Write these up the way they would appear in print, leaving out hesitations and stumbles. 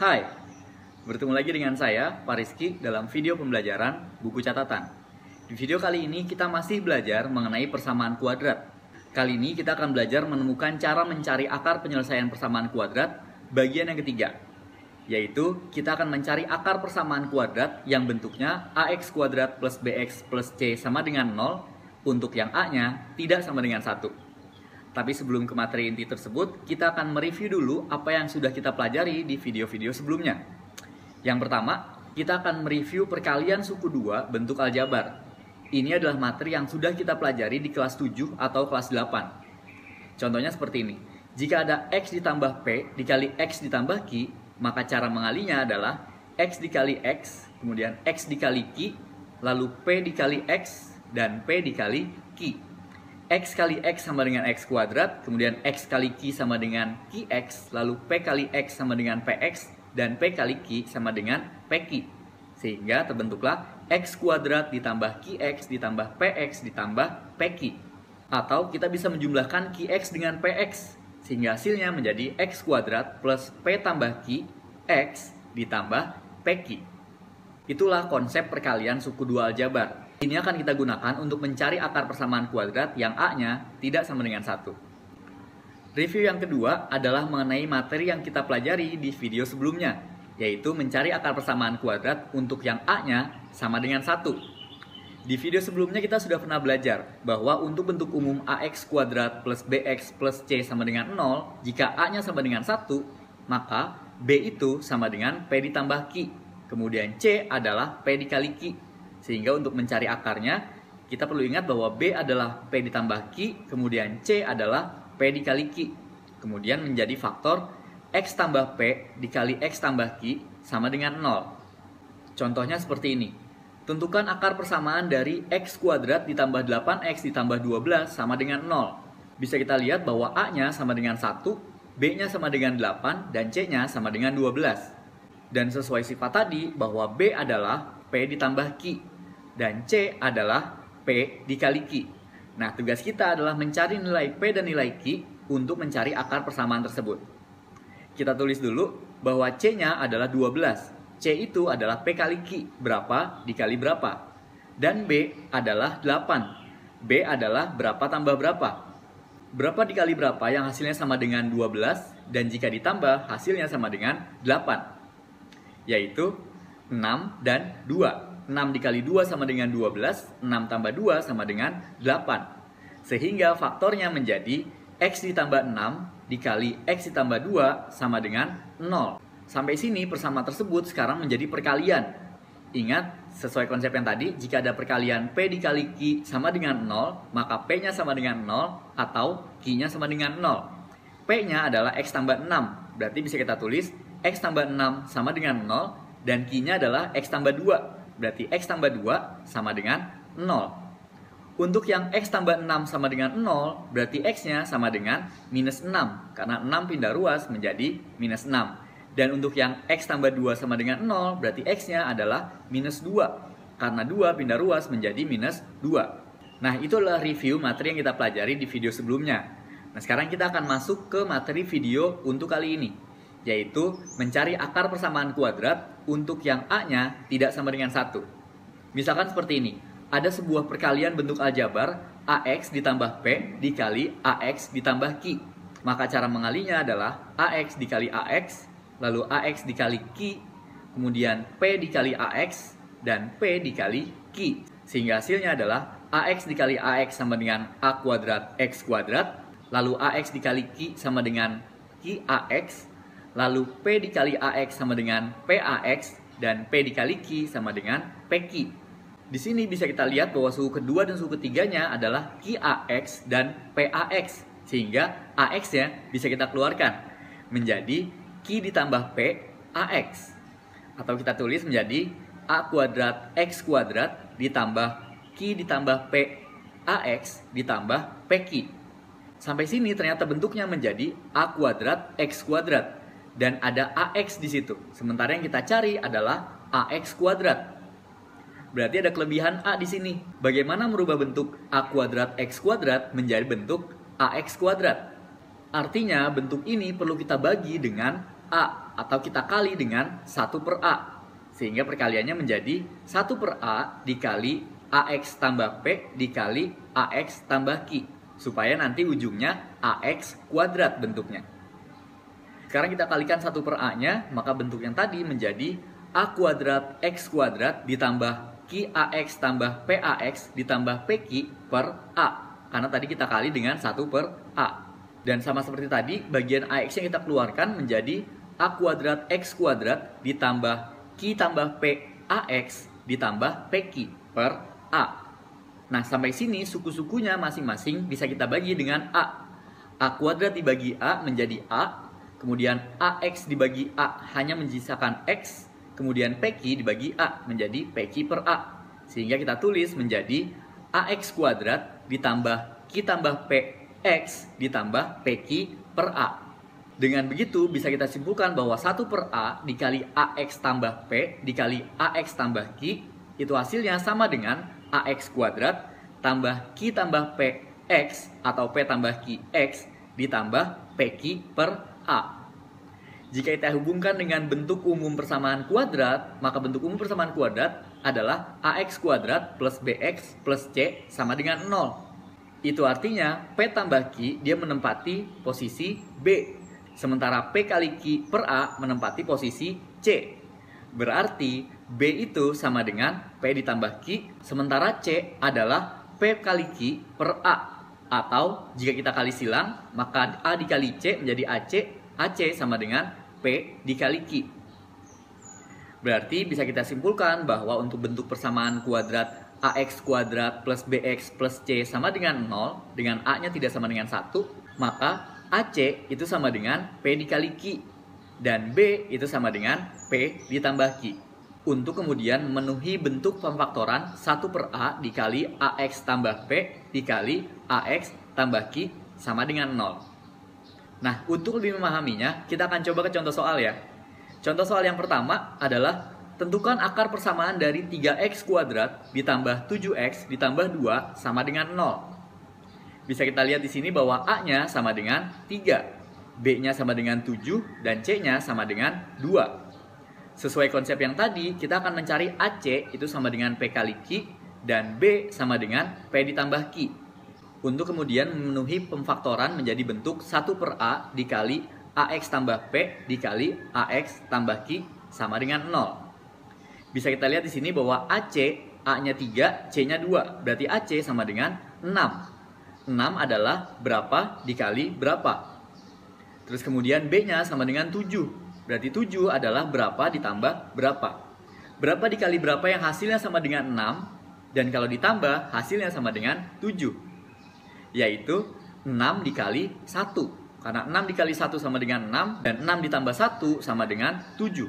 Hai, bertemu lagi dengan saya, Pak Rizky, dalam video pembelajaran buku catatan. Di video kali ini kita masih belajar mengenai persamaan kuadrat. Kali ini kita akan belajar menemukan cara mencari akar penyelesaian persamaan kuadrat bagian yang ketiga. Yaitu, kita akan mencari akar persamaan kuadrat yang bentuknya ax kuadrat plus bx plus c sama dengan 0 untuk yang a-nya tidak sama dengan 1. Tapi sebelum ke materi inti tersebut, kita akan mereview dulu apa yang sudah kita pelajari di video-video sebelumnya. Yang pertama, kita akan mereview perkalian suku 2 bentuk aljabar. Ini adalah materi yang sudah kita pelajari di kelas 7 atau kelas 8. Contohnya seperti ini. Jika ada x ditambah p dikali x ditambah q, maka cara mengalinya adalah x dikali x, kemudian x dikali q, lalu p dikali x, dan p dikali q. X kali X sama dengan X kuadrat, kemudian X kali Q sama dengan QX, lalu P kali X sama dengan PX, dan P kali Q sama dengan PQ. Sehingga terbentuklah X kuadrat ditambah QX ditambah PX ditambah PQ. Atau kita bisa menjumlahkan QX dengan PX, sehingga hasilnya menjadi X kuadrat plus P tambah Q, X ditambah PQ. Itulah konsep perkalian suku 2 aljabar. Ini akan kita gunakan untuk mencari akar persamaan kuadrat yang a-nya tidak sama dengan 1. Review yang kedua adalah mengenai materi yang kita pelajari di video sebelumnya, yaitu mencari akar persamaan kuadrat untuk yang a-nya sama dengan 1. Di video sebelumnya kita sudah pernah belajar bahwa untuk bentuk umum ax kuadrat plus bx plus c sama dengan 0, jika a-nya sama dengan 1, maka b itu sama dengan p ditambah q, kemudian c adalah p dikali q. Sehingga untuk mencari akarnya, kita perlu ingat bahwa B adalah P ditambah Q, kemudian C adalah P dikali Q. Kemudian menjadi faktor X tambah P dikali X tambah Q sama dengan 0. Contohnya seperti ini. Tentukan akar persamaan dari X kuadrat ditambah 8X ditambah 12 sama dengan 0. Bisa kita lihat bahwa A-nya sama dengan 1, B-nya sama dengan 8, dan C-nya sama dengan 12. Dan sesuai sifat tadi bahwa B adalah P ditambah Q. Dan C adalah P dikali Q. Nah, tugas kita adalah mencari nilai P dan nilai Q untuk mencari akar persamaan tersebut. Kita tulis dulu bahwa C-nya adalah 12. C itu adalah P kali Q, berapa dikali berapa. Dan B adalah 8. B adalah berapa tambah berapa. Berapa dikali berapa yang hasilnya sama dengan 12, dan jika ditambah hasilnya sama dengan 8. Yaitu 6 dan 2. 6 dikali 2 sama dengan 12, 6 tambah 2 sama dengan 8. Sehingga faktornya menjadi X ditambah 6 dikali X ditambah 2 sama dengan 0. Sampai sini persamaan tersebut sekarang menjadi perkalian. Ingat, sesuai konsep yang tadi, jika ada perkalian P dikali Q sama dengan 0, maka P-nya sama dengan 0 atau Q-nya sama dengan 0. P-nya adalah X tambah 6, berarti bisa kita tulis X tambah 6 sama dengan 0, dan Q-nya adalah X tambah 2. Berarti X tambah 2 sama dengan 0. Untuk yang X tambah 6 sama dengan 0, berarti X-nya sama dengan minus 6. Karena 6 pindah ruas menjadi minus 6. Dan untuk yang X tambah 2 sama dengan 0, berarti X-nya adalah minus 2. Karena 2 pindah ruas menjadi minus 2. Nah, itu adalah review materi yang kita pelajari di video sebelumnya. Nah, sekarang kita akan masuk ke materi video untuk kali ini, yaitu mencari akar persamaan kuadrat untuk yang a-nya tidak sama dengan 1. Misalkan seperti ini. Ada sebuah perkalian bentuk aljabar ax ditambah p dikali ax ditambah q. Maka cara mengalinya adalah ax dikali ax, lalu ax dikali q, kemudian p dikali ax, dan p dikali q. Sehingga hasilnya adalah ax dikali ax sama dengan a kuadrat x kuadrat, lalu ax dikali q sama dengan q ax, lalu P dikali AX sama dengan PAX, dan P dikali Q sama dengan PQ. Di sini bisa kita lihat bahwa suku kedua dan suku ketiganya adalah QAX dan PAX. Sehingga AX-nya bisa kita keluarkan menjadi Q ditambah P AX. Atau kita tulis menjadi A kuadrat X kuadrat ditambah Q ditambah P AX ditambah PQ. Sampai sini ternyata bentuknya menjadi A kuadrat X kuadrat. Dan ada AX di situ. Sementara yang kita cari adalah AX kuadrat. Berarti ada kelebihan A di sini. Bagaimana merubah bentuk A kuadrat X kuadrat menjadi bentuk AX kuadrat? Artinya bentuk ini perlu kita bagi dengan A, atau kita kali dengan 1 per A. Sehingga perkaliannya menjadi 1 per A dikali AX tambah P dikali AX tambah Q. Supaya nanti ujungnya AX kuadrat bentuknya. Sekarang kita kalikan 1 per A-nya, maka bentuk yang tadi menjadi A kuadrat X kuadrat ditambah QAX tambah PAX ditambah PQ per A. Karena tadi kita kali dengan 1 per A. Dan sama seperti tadi, bagian AX yang kita keluarkan menjadi A kuadrat X kuadrat ditambah Q tambah PAX ditambah PQ per A. Nah, sampai sini suku-sukunya masing-masing bisa kita bagi dengan A. A kuadrat dibagi A menjadi A. Kemudian AX dibagi A hanya menyisakan X. Kemudian PQ dibagi A menjadi PQ per A. Sehingga kita tulis menjadi AX kuadrat ditambah Q tambah PX ditambah PQ per A. Dengan begitu bisa kita simpulkan bahwa 1 per A dikali AX tambah P dikali AX tambah Q itu hasilnya sama dengan AX kuadrat tambah Q tambah PX atau P tambah QX ditambah PQ per A. Jika kita hubungkan dengan bentuk umum persamaan kuadrat, maka bentuk umum persamaan kuadrat adalah AX kuadrat plus BX plus C sama dengan 0. Itu artinya P tambah Q dia menempati posisi B. Sementara P kali Q per A menempati posisi C. Berarti B itu sama dengan P ditambah Q, sementara C adalah P kali Q per A. Atau jika kita kali silang, maka A dikali C menjadi AC, AC sama dengan P dikali Q. Berarti bisa kita simpulkan bahwa untuk bentuk persamaan kuadrat AX kuadrat plus BX plus C sama dengan 0, dengan A-nya tidak sama dengan 1, maka AC itu sama dengan P dikali Q. Dan B itu sama dengan P ditambah Q. Untuk kemudian memenuhi bentuk pemfaktoran 1 per A dikali AX tambah P dikali AX tambah Q sama dengan 0. Nah, untuk lebih memahaminya, kita akan coba ke contoh soal ya. Contoh soal yang pertama adalah tentukan akar persamaan dari 3x kuadrat ditambah 7x ditambah 2 sama dengan 0. Bisa kita lihat di sini bahwa A-nya sama dengan 3, B-nya sama dengan 7, dan C-nya sama dengan 2. Sesuai konsep yang tadi, kita akan mencari AC itu sama dengan P kali Q, dan B sama dengan P ditambah Q. Untuk kemudian memenuhi pemfaktoran menjadi bentuk 1 per A dikali AX tambah P dikali AX tambah Q sama dengan 0. Bisa kita lihat di sini bahwa AC, A-nya 3, C-nya 2. Berarti AC sama dengan 6. 6 adalah berapa dikali berapa. Terus kemudian B-nya sama dengan 7. Berarti 7 adalah berapa ditambah berapa. Berapa dikali berapa yang hasilnya sama dengan 6. Dan kalau ditambah hasilnya sama dengan 7. Yaitu 6 dikali 1. Karena 6 dikali 1 sama dengan 6. Dan 6 ditambah 1 sama dengan 7.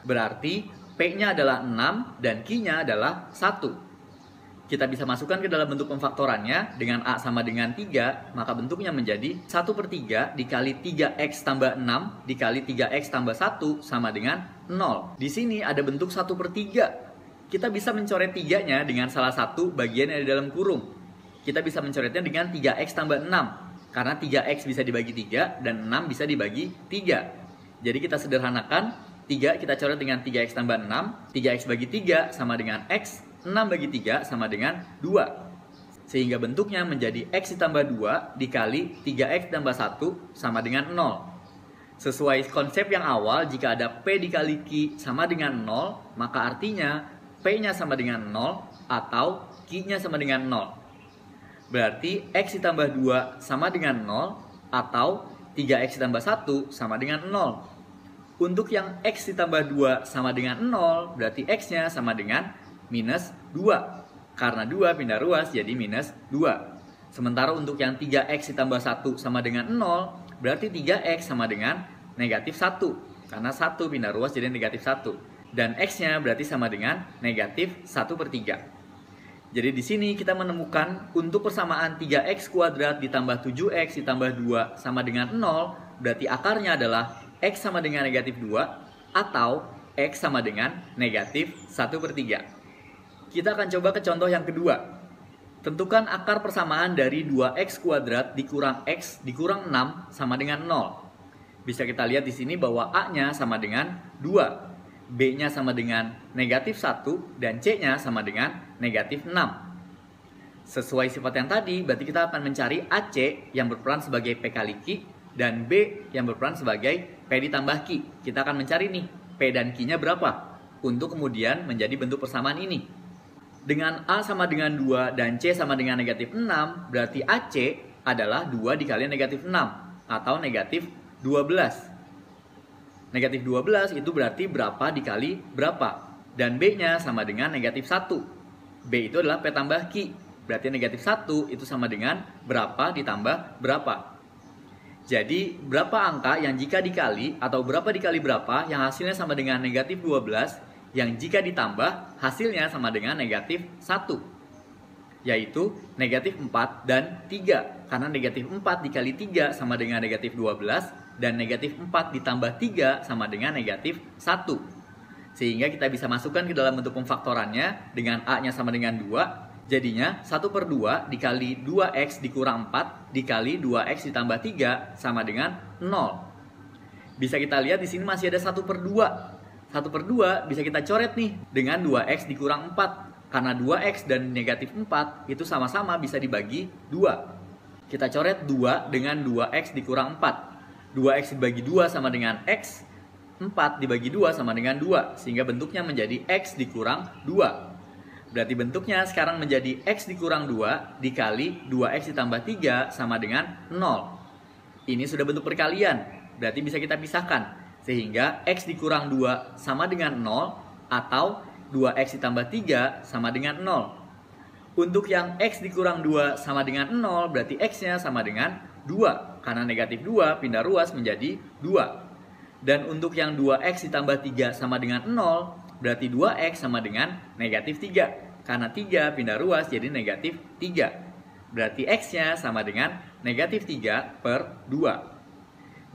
Berarti P-nya adalah 6 dan Q-nya adalah 1. Kita bisa masukkan ke dalam bentuk pemfaktorannya. Dengan A sama dengan 3, maka bentuknya menjadi 1 per 3 dikali 3X tambah 6 dikali 3X tambah 1 sama dengan 0. Di sini ada bentuk 1 per 3. Kita bisa mencoret 3-nya dengan salah satu bagian yang ada dalam kurung. Kita bisa mencoretnya dengan 3X tambah 6. Karena 3X bisa dibagi 3 dan 6 bisa dibagi 3. Jadi kita sederhanakan, 3 kita coret dengan 3X tambah 6. 3X bagi 3 sama dengan X. 6 bagi 3 sama dengan 2. Sehingga bentuknya menjadi X ditambah 2 dikali 3X tambah 1 sama dengan 0. Sesuai konsep yang awal, jika ada P dikali Q sama dengan 0, maka artinya P-nya sama dengan 0 atau Q-nya sama dengan 0. Berarti X ditambah 2 sama dengan 0 atau 3X ditambah 1 sama dengan 0. Untuk yang X ditambah 2 sama dengan 0, berarti X-nya sama dengan minus 2. Karena 2 pindah ruas jadi minus 2. Sementara untuk yang 3X ditambah 1 sama dengan 0, berarti 3X sama dengan negatif 1. Karena 1 pindah ruas jadi negatif 1. Dan X-nya berarti sama dengan negatif 1 per 3. Jadi di sini kita menemukan untuk persamaan 3x kuadrat ditambah 7x ditambah 2 sama dengan 0, berarti akarnya adalah x sama dengan negatif 2 atau x sama dengan negatif 1 per 3. Kita akan coba ke contoh yang kedua. Tentukan akar persamaan dari 2x kuadrat dikurang x dikurang 6 sama dengan 0. Bisa kita lihat di sini bahwa A-nya sama dengan 2, B-nya sama dengan negatif 1, dan C-nya sama dengan negatif 6. Sesuai sifat yang tadi, berarti kita akan mencari AC yang berperan sebagai P kali Q, dan B yang berperan sebagai P ditambah Q. Kita akan mencari nih, P dan Q-nya berapa, untuk kemudian menjadi bentuk persamaan ini. Dengan A sama dengan 2 dan C sama dengan negatif 6, berarti AC adalah 2 dikali negatif 6, atau negatif 12. Negatif 12 itu berarti berapa dikali berapa. Dan B-nya sama dengan negatif 1. B itu adalah P tambah Q. Berarti negatif 1 itu sama dengan berapa ditambah berapa. Jadi berapa angka yang jika dikali atau berapa dikali berapa yang hasilnya sama dengan negatif 12, yang jika ditambah hasilnya sama dengan negatif 1, yaitu negatif 4 dan 3. Karena negatif 4 dikali 3 sama dengan negatif 12, dan negatif 4 ditambah 3 sama dengan negatif 1. Sehingga kita bisa masukkan ke dalam bentuk pemfaktorannya dengan A-nya sama dengan 2. Jadinya 1/2 dikali 2X dikurang 4 dikali 2X ditambah 3 sama dengan 0. Bisa kita lihat di sini masih ada 1/2. 1/2 bisa kita coret nih dengan 2X dikurang 4. Karena 2X dan negatif 4 itu sama-sama bisa dibagi 2. Kita coret 2 dengan 2X dikurang 4. 2X dibagi 2 sama dengan X. 4 dibagi 2 sama dengan 2. Sehingga bentuknya menjadi X dikurang 2. Berarti bentuknya sekarang menjadi X dikurang 2 dikali 2X ditambah 3 sama dengan 0. Ini sudah bentuk perkalian. Berarti bisa kita pisahkan. Sehingga X dikurang 2 sama dengan 0, atau 2X ditambah 3 sama dengan 0. Untuk yang X dikurang 2 sama dengan 0, berarti X-nya sama dengan 2. Karena negatif 2 pindah ruas menjadi 2. Dan untuk yang 2X ditambah 3 sama dengan 0, berarti 2X sama dengan negatif 3. Karena 3 pindah ruas jadi negatif 3. Berarti X-nya sama dengan negatif 3/2.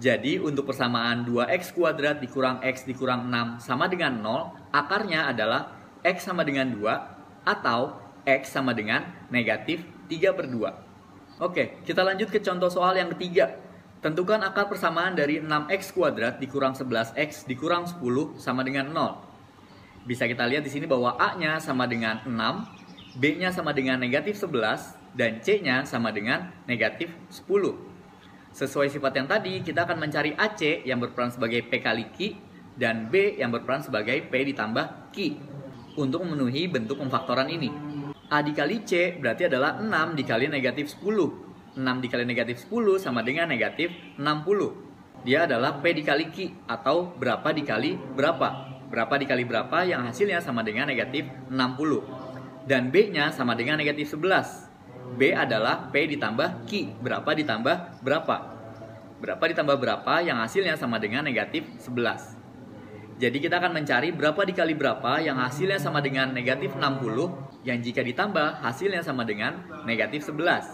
Jadi untuk persamaan 2X kuadrat dikurang X dikurang 6 sama dengan 0, akarnya adalah X sama dengan 2 atau X sama dengan negatif 3/2. Oke, kita lanjut ke contoh soal yang ketiga. Tentukan akar persamaan dari 6X kuadrat dikurang 11X dikurang 10 sama dengan 0. Bisa kita lihat di sini bahwa A-nya sama dengan 6, B-nya sama dengan negatif 11, dan C-nya sama dengan negatif 10. Sesuai sifat yang tadi, kita akan mencari AC yang berperan sebagai P kali Q dan B yang berperan sebagai P ditambah Q untuk memenuhi bentuk pemfaktoran ini. A dikali C berarti adalah 6 dikali negatif 10. 6 dikali negatif 10 sama dengan negatif 60. Dia adalah P dikali Q atau berapa dikali berapa. Berapa dikali berapa yang hasilnya sama dengan negatif 60. Dan B-nya sama dengan negatif 11. B adalah P ditambah Q. Berapa ditambah berapa. Berapa ditambah berapa yang hasilnya sama dengan negatif 11. Jadi kita akan mencari berapa dikali berapa yang hasilnya sama dengan negatif 60, yang jika ditambah hasilnya sama dengan negatif 11.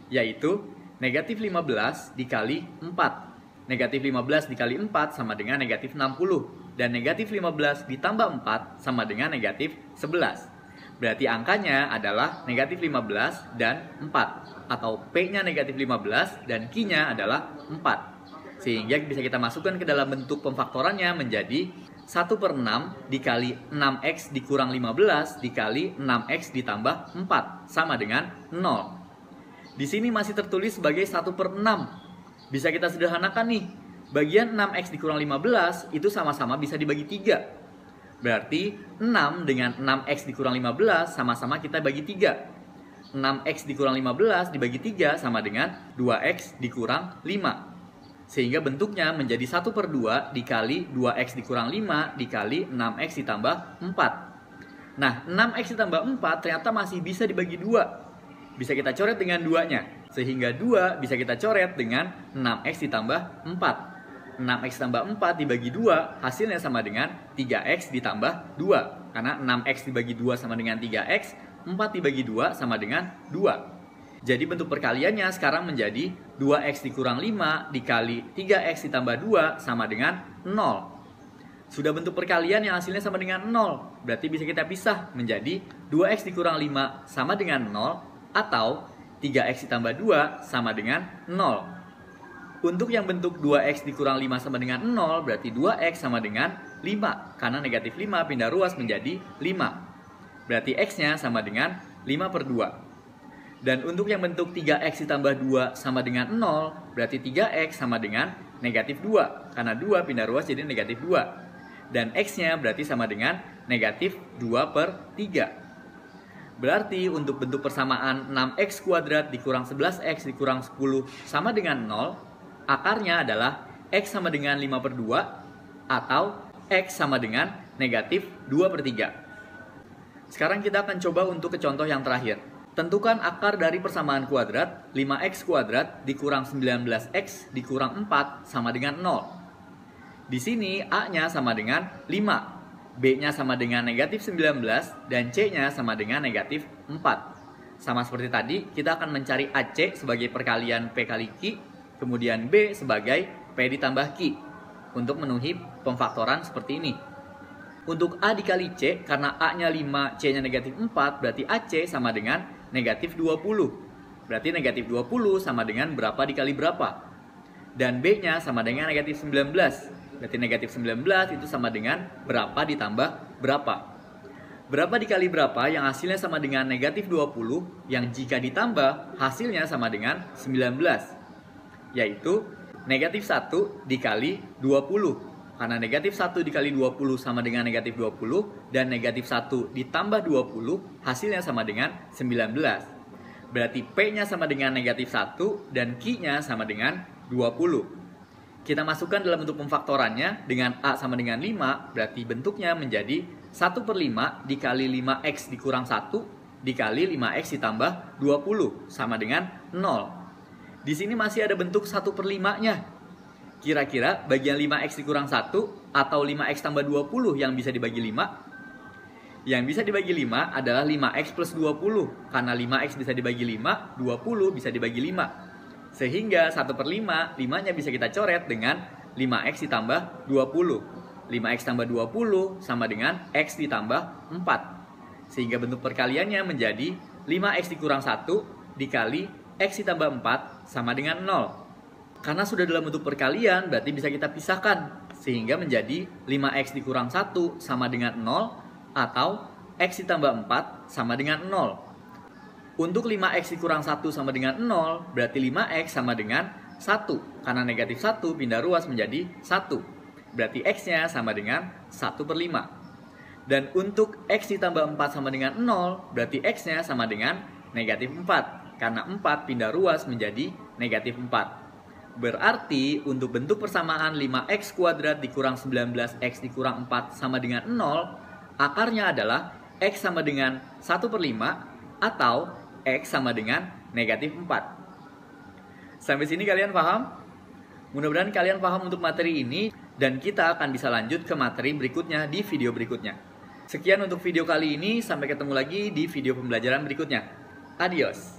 Yaitu negatif 15 dikali 4. Negatif 15 dikali 4 sama dengan negatif 60. Dan negatif 15 ditambah 4 sama dengan negatif 11. Berarti angkanya adalah negatif 15 dan 4. Atau P-nya negatif 15 dan Q-nya adalah 4. Sehingga bisa kita masukkan ke dalam bentuk pemfaktorannya menjadi 1/6 dikali 6X dikurang 15 dikali 6X ditambah 4 sama dengan 0. Di sini masih tertulis sebagai 1/6. Bisa kita sederhanakan nih. Bagian 6X dikurang 15 itu sama-sama bisa dibagi 3. Berarti 6 dengan 6X dikurang 15 sama-sama kita bagi 3. 6X dikurang 15 dibagi 3 sama dengan 2X dikurang 5. Sehingga bentuknya menjadi 1/2 dikali 2X dikurang 5 dikali 6X ditambah 4. Nah, 6X ditambah 4 ternyata masih bisa dibagi 2. Bisa kita coret dengan 2-nya. Sehingga 2 bisa kita coret dengan 6X ditambah 4. 6X tambah 4 dibagi 2 hasilnya sama dengan 3X ditambah 2. Karena 6X dibagi 2 sama dengan 3X, 4 dibagi 2 sama dengan 2. Jadi bentuk perkaliannya sekarang menjadi 2X dikurang 5 dikali 3X ditambah 2 sama dengan 0. Sudah bentuk perkalian yang hasilnya sama dengan 0. Berarti bisa kita pisah menjadi 2X dikurang 5 sama dengan 0 atau 3X ditambah 2 sama dengan 0. Untuk yang bentuk 2x dikurang 5 sama dengan 0, berarti 2x sama dengan 5. Karena negatif 5 pindah ruas menjadi 5. Berarti x-nya sama dengan 5 per 2. Dan untuk yang bentuk 3x ditambah 2 sama dengan 0, berarti 3x sama dengan negatif 2. Karena 2 pindah ruas jadi negatif 2. Dan x-nya berarti sama dengan negatif 2 per 3. Berarti untuk bentuk persamaan 6x kuadrat dikurang 11x dikurang 10 sama dengan 0, akarnya adalah x sama dengan 5 per 2 atau x sama dengan negatif 2 per 3. Sekarang kita akan coba untuk ke contoh yang terakhir. Tentukan akar dari persamaan kuadrat 5x kuadrat dikurang 19x dikurang 4 sama dengan 0. Di sini a-nya sama dengan 5, b-nya sama dengan negatif 19, dan c-nya sama dengan negatif 4. Sama seperti tadi, kita akan mencari ac sebagai perkalian p kali q, kemudian B sebagai P ditambah Q untuk memenuhi pemfaktoran seperti ini. Untuk A dikali C, karena A-nya 5, C-nya negatif 4, berarti AC sama dengan negatif 20. Berarti negatif 20 sama dengan berapa dikali berapa. Dan B-nya sama dengan negatif 19. Berarti negatif 19 itu sama dengan berapa ditambah berapa. Berapa dikali berapa yang hasilnya sama dengan negatif 20, yang jika ditambah hasilnya sama dengan 19. Yaitu negatif 1 dikali 20. Karena negatif 1 dikali 20 sama dengan negatif 20, dan negatif 1 ditambah 20 hasilnya sama dengan 19. Berarti P-nya sama dengan negatif 1 dan Q-nya sama dengan 20. Kita masukkan dalam bentuk pemfaktorannya dengan A sama dengan 5, berarti bentuknya menjadi 1 per 5 dikali 5x dikurang 1 dikali 5x ditambah 20 sama dengan 0. Di sini masih ada bentuk 1 per 5-nya. Kira-kira bagian 5x dikurang 1 atau 5x tambah 20 yang bisa dibagi 5? Yang bisa dibagi 5 adalah 5x plus 20. Karena 5x bisa dibagi 5, 20 bisa dibagi 5. Sehingga 1 per 5, 5-nya bisa kita coret dengan 5x ditambah 20. 5x tambah 20 sama dengan x ditambah 4. Sehingga bentuk perkaliannya menjadi 5x dikurang 1 dikali x ditambah 4 sama dengan 0. Karena sudah dalam bentuk perkalian, berarti bisa kita pisahkan. Sehingga menjadi 5x dikurang 1 sama dengan 0 atau x ditambah 4 sama dengan 0. Untuk 5x dikurang 1 sama dengan 0, berarti 5x sama dengan 1. Karena negatif 1 pindah ruas menjadi 1. Berarti x-nya sama dengan 1 per 5. Dan untuk x ditambah 4 sama dengan 0, berarti x-nya sama dengan negatif 4. Karena 4 pindah ruas menjadi negatif 4. Berarti untuk bentuk persamaan 5x kuadrat dikurang 19x dikurang 4 sama dengan 0, akarnya adalah x sama dengan 1 per 5 atau x sama dengan negatif 4. Sampai sini kalian paham? Mudah-mudahan kalian paham untuk materi ini, dan kita akan bisa lanjut ke materi berikutnya di video berikutnya. Sekian untuk video kali ini, sampai ketemu lagi di video pembelajaran berikutnya. Adios!